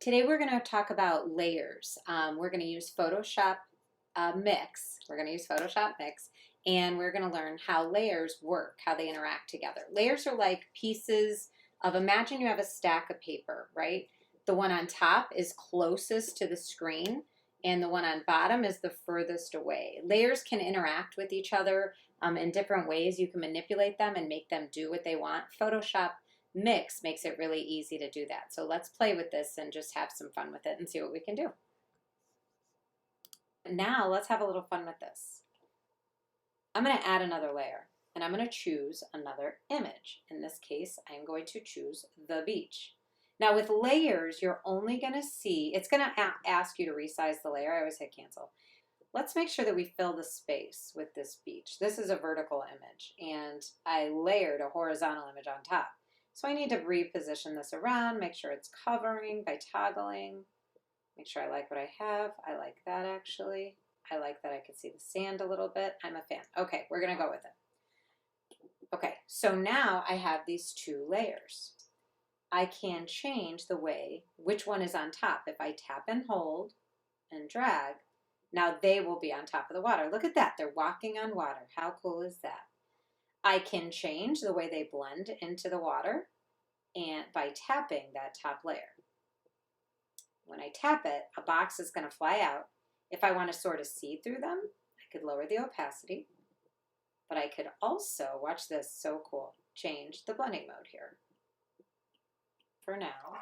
Today we're going to talk about layers. We're going to use Photoshop Mix. We're going to use Photoshop Mix, and we're going to learn how layers work, how they interact together. Layers are like pieces of, imagine you have a stack of paper, right? The one on top is closest to the screen, and the one on bottom is the furthest away. Layers can interact with each other in different ways. You can manipulate them and make them do what they want. Photoshop Mix makes it really easy to do that. So let's play with this and just have some fun with it and see what we can do. Now let's have a little fun with this. I'm going to add another layer, and I'm going to choose another image. In this case, I'm going to choose the beach. Now with layers, you're only going to see, it's going to ask you to resize the layer. I always hit cancel. Let's make sure that we fill the space with this beach. This is a vertical image, and I layered a horizontal image on top. So I need to reposition this around, make sure it's covering by toggling, make sure I like what I have. I like that actually. I like that I can see the sand a little bit. I'm a fan. Okay, we're gonna go with it. Okay, so now I have these two layers. I can change the way, which one is on top. If I tap and hold and drag, now they will be on top of the water. Look at that, they're walking on water. How cool is that? I can change the way they blend into the water and by tapping that top layer. When I tap it, a box is going to fly out. If I want to sort of see through them, I could lower the opacity, but I could also, watch this, so cool, change the blending mode here for now.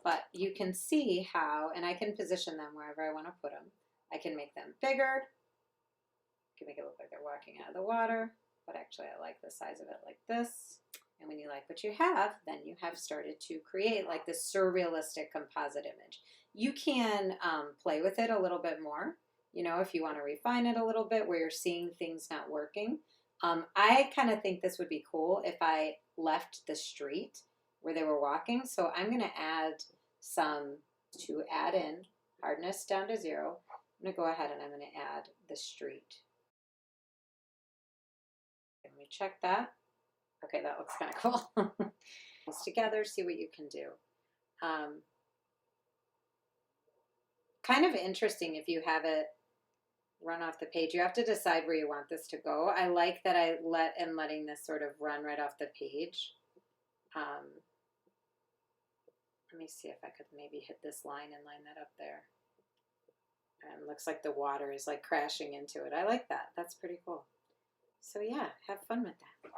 But you can see how, and I can position them wherever I want to put them. I can make them bigger. I can make it look like they're walking out of the water. But actually I like the size of it like this. And when you like what you have, then you have started to create like this surrealistic composite image. You can play with it a little bit more, you know, if you want to refine it a little bit where you're seeing things not working. I kind of think this would be cool if I left the street where they were walking. So I'm going to add some to add in hardness down to 0. I'm going to go ahead and I'm going to add the street. Let me check that. Okay, that looks kind of cool. Put together, see what you can do. Kind of interesting if you have it run off the page. You have to decide where you want this to go. I like that I am letting this sort of run right off the page. Let me see if I could maybe hit this line and line that up there. Looks like the water is like crashing into it. I like that. That's pretty cool. So yeah, have fun with that.